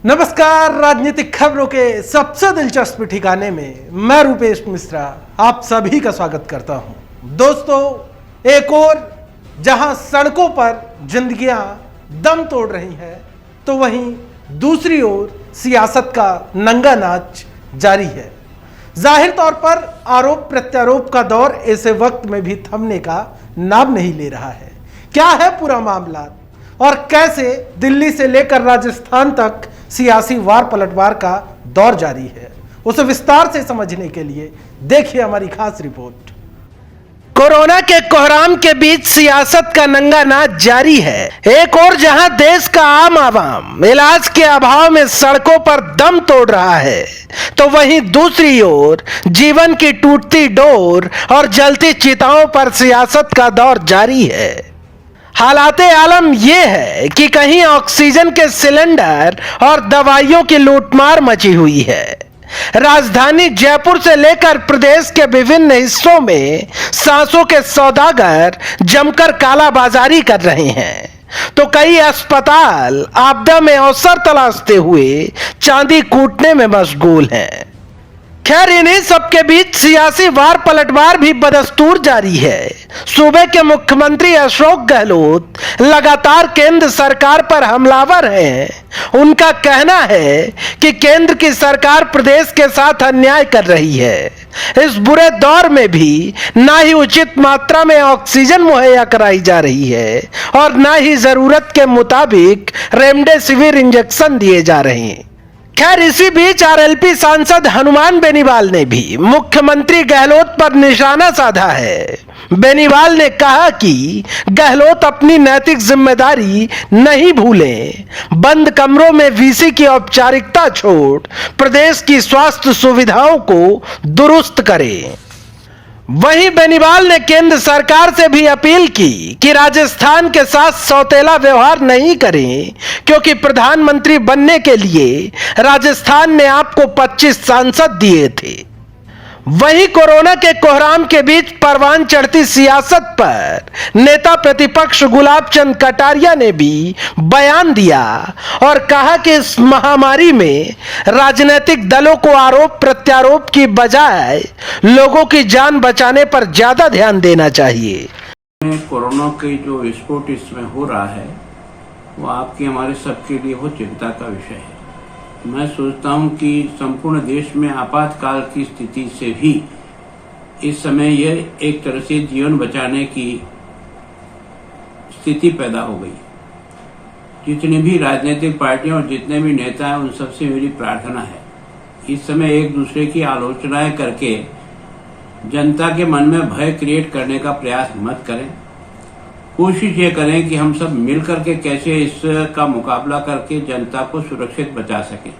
नमस्कार। राजनीतिक खबरों के सबसे दिलचस्प ठिकाने में मैं रूपेश मिश्रा आप सभी का स्वागत करता हूं। दोस्तों, एक और जहां सड़कों पर जिंदगियां दम तोड़ रही हैं, तो वहीं दूसरी ओर सियासत का नंगा नाच जारी है। जाहिर तौर पर आरोप प्रत्यारोप का दौर ऐसे वक्त में भी थमने का नाम नहीं ले रहा है। क्या है पूरा मामला और कैसे दिल्ली से लेकर राजस्थान तक सियासी वार पलटवार का दौर जारी है, उसे विस्तार से समझने के लिए देखिए हमारी खास रिपोर्ट। कोरोना के कोहराम के बीच सियासत का नंगा नाच जारी है। एक और जहां देश का आम आवाम इलाज के अभाव में सड़कों पर दम तोड़ रहा है, तो वहीं दूसरी ओर जीवन की टूटती डोर और जलती चिताओं पर सियासत का दौर जारी है। हालाते आलम यह है कि कहीं ऑक्सीजन के सिलेंडर और दवाइयों की लूटमार मची हुई है। राजधानी जयपुर से लेकर प्रदेश के विभिन्न हिस्सों में सांसों के सौदागर जमकर कालाबाजारी कर रहे हैं, तो कई अस्पताल आपदा में अवसर तलाशते हुए चांदी कूटने में मशगूल हैं। खैर, इन्हीं सबके बीच सियासी वार पलटवार भी बदस्तूर जारी है। सूबे के मुख्यमंत्री अशोक गहलोत लगातार केंद्र सरकार पर हमलावर हैं। उनका कहना है कि केंद्र की सरकार प्रदेश के साथ अन्याय कर रही है। इस बुरे दौर में भी ना ही उचित मात्रा में ऑक्सीजन मुहैया कराई जा रही है और ना ही जरूरत के मुताबिक रेमडेसिविर इंजेक्शन दिए जा रहे हैं। खैर, इसी बीच आरएलपी सांसद हनुमान बेनीवाल ने भी मुख्यमंत्री गहलोत पर निशाना साधा है। बेनीवाल ने कहा कि गहलोत अपनी नैतिक जिम्मेदारी नहीं भूलें, बंद कमरों में वीसी की औपचारिकता छोड़ प्रदेश की स्वास्थ्य सुविधाओं को दुरुस्त करें। वहीं बेनीवाल ने केंद्र सरकार से भी अपील की कि राजस्थान के साथ सौतेला व्यवहार नहीं करें, क्योंकि प्रधानमंत्री बनने के लिए राजस्थान ने आपको 25 सांसद दिए थे। वहीं कोरोना के कोहराम के बीच परवान चढ़ती सियासत पर नेता प्रतिपक्ष गुलाब चंद कटारिया ने भी बयान दिया और कहा कि इस महामारी में राजनीतिक दलों को आरोप प्रत्यारोप की बजाय लोगों की जान बचाने पर ज्यादा ध्यान देना चाहिए। कोरोना की जो विस्फोट इसमें हो रहा है, वो आपके हमारे सबके लिए बहुत चिंता का विषय है। मैं सोचता हूं कि संपूर्ण देश में आपातकाल की स्थिति से भी इस समय यह एक तरह से जीवन बचाने की स्थिति पैदा हो गई। जितनी भी राजनीतिक पार्टियां और जितने भी नेता हैं, उन सबसे मेरी प्रार्थना है, इस समय एक दूसरे की आलोचनाएं करके जनता के मन में भय क्रिएट करने का प्रयास मत करें। कोशिश ये करें कि हम सब मिलकर के कैसे इसका मुकाबला करके जनता को सुरक्षित बचा सकें।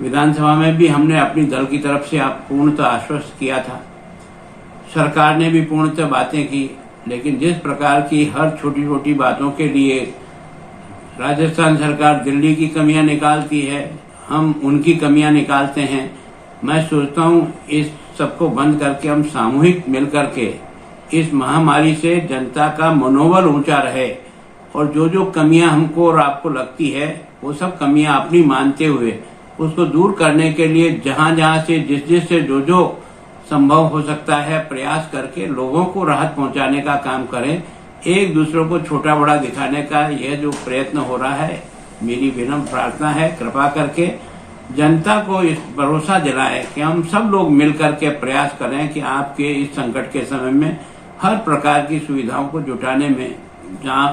विधानसभा में भी हमने अपनी दल की तरफ से आप पूर्णतः आश्वस्त किया था। सरकार ने भी पूर्णतः बातें की, लेकिन जिस प्रकार की हर छोटी छोटी बातों के लिए राजस्थान सरकार दिल्ली की कमियां निकालती है, हम उनकी कमियां निकालते हैं। मैं सोचता हूं इस सबको बंद करके हम सामूहिक मिलकर के इस महामारी से जनता का मनोबल ऊंचा रहे और जो जो कमियां हमको और आपको लगती है, वो सब कमियां अपनी मानते हुए उसको दूर करने के लिए जहां जहां से जिस से जो संभव हो सकता है प्रयास करके लोगों को राहत पहुंचाने का काम करें। एक दूसरे को छोटा बड़ा दिखाने का यह जो प्रयत्न हो रहा है, मेरी विनम्र प्रार्थना है, कृपा करके जनता को इस भरोसा दिलाएं कि हम सब लोग मिलकर के प्रयास करें कि आपके इस संकट के समय में हर प्रकार की सुविधाओं को जुटाने में जहां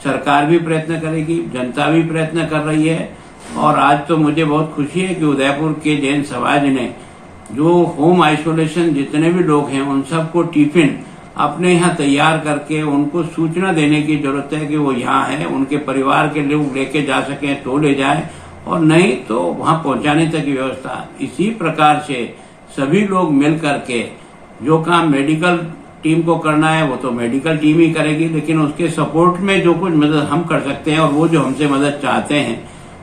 सरकार भी प्रयत्न करेगी, जनता भी प्रयत्न कर रही है। और आज तो मुझे बहुत खुशी है कि उदयपुर के जैन समाज ने जो होम आइसोलेशन जितने भी लोग हैं, उन सबको टिफिन अपने यहाँ तैयार करके उनको सूचना देने की जरूरत है कि वो यहाँ है, उनके परिवार के लोग लेके जा सकें तो ले जाएं, और नहीं तो वहां पहुंचाने तक की व्यवस्था। इसी प्रकार से सभी लोग मिल करके जो काम मेडिकल टीम को करना है वो तो मेडिकल टीम ही करेगी, लेकिन उसके सपोर्ट में जो कुछ मदद हम कर सकते हैं और वो जो हमसे मदद चाहते हैं,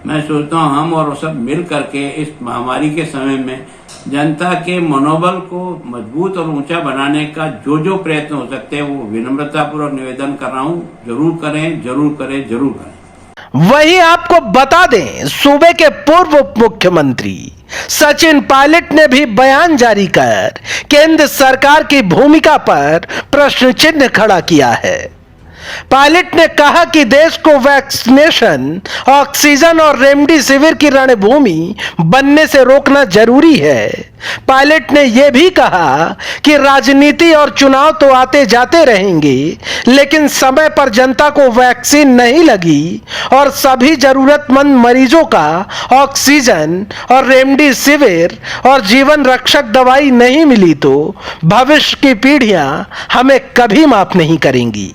मैं सोचता हूँ हम और वो सब मिल करके इस महामारी के समय में जनता के मनोबल को मजबूत और ऊंचा बनाने का जो प्रयत्न हो सकते हैं वो विनम्रतापूर्वक निवेदन कर रहा हूँ। जरूर करें, जरूर करें, जरूर करें। वहीं आपको बता दें, सूबे के पूर्व उप मुख्यमंत्री सचिन पायलट ने भी बयान जारी कर केंद्र सरकार की भूमिका पर प्रश्न चिन्ह खड़ा किया है। पायलट ने कहा कि देश को वैक्सीनेशन, ऑक्सीजन और रेमडेसिविर की रणभूमि बनने से रोकना जरूरी है। पायलट ने यह भी कहा कि राजनीति और चुनाव तो आते जाते रहेंगे, लेकिन समय पर जनता को वैक्सीन नहीं लगी और सभी जरूरतमंद मरीजों का ऑक्सीजन और रेमडेसिविर और जीवन रक्षक दवाई नहीं मिली तो भविष्य की पीढ़ियां हमें कभी माफ नहीं करेंगी।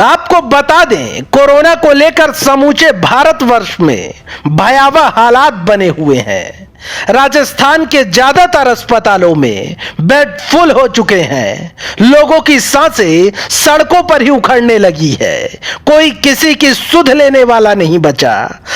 आपको बता दें, कोरोना को लेकर समूचे भारतवर्ष में भयावह हालात बने हुए हैं। राजस्थान के ज्यादातर अस्पतालों में बेड फुल हो चुके हैं। लोगों की सांसें सड़कों पर ही उखड़ने लगी है। कोई किसी की सुध लेने वाला नहीं बचा।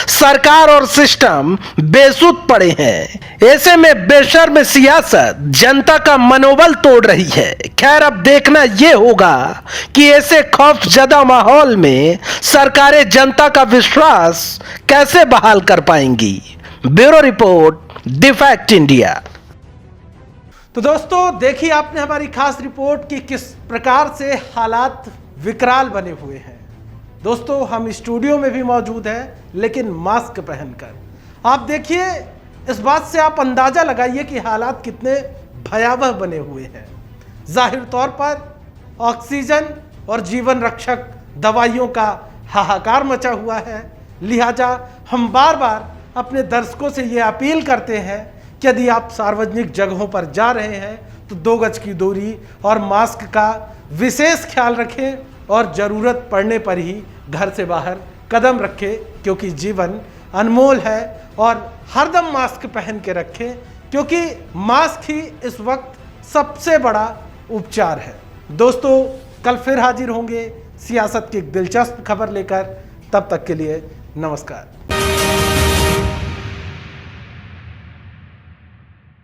सरकार और सिस्टम बेसुध पड़े हैं। ऐसे में बेशर्म सियासत जनता का मनोबल तोड़ रही है। खैर, अब देखना यह होगा कि ऐसे खौफजदा माहौल में सरकारें जनता का विश्वास कैसे बहाल कर पाएंगी। Bureau report, the fact India. तो दोस्तों, देखिए आपने हमारी खास रिपोर्ट कि किस प्रकार से हालात विकराल बने हुए हैं। दोस्तों, हम स्टूडियो में भी मौजूद हैं, लेकिन मास्क पहनकर। आप देखिए, इस बात से आप अंदाजा लगाइए कि हालात कितने भयावह बने हुए हैं। जाहिर तौर पर ऑक्सीजन और जीवन रक्षक दवाइयों का हाहाकार मचा हुआ है। लिहाजा हम बार बार अपने दर्शकों से ये अपील करते हैं कि यदि आप सार्वजनिक जगहों पर जा रहे हैं तो 2 गज की दूरी और मास्क का विशेष ख्याल रखें और ज़रूरत पड़ने पर ही घर से बाहर कदम रखें, क्योंकि जीवन अनमोल है। और हरदम मास्क पहन के रखें, क्योंकि मास्क ही इस वक्त सबसे बड़ा उपचार है। दोस्तों, कल फिर हाजिर होंगे सियासत की एक दिलचस्प खबर लेकर। तब तक के लिए नमस्कार।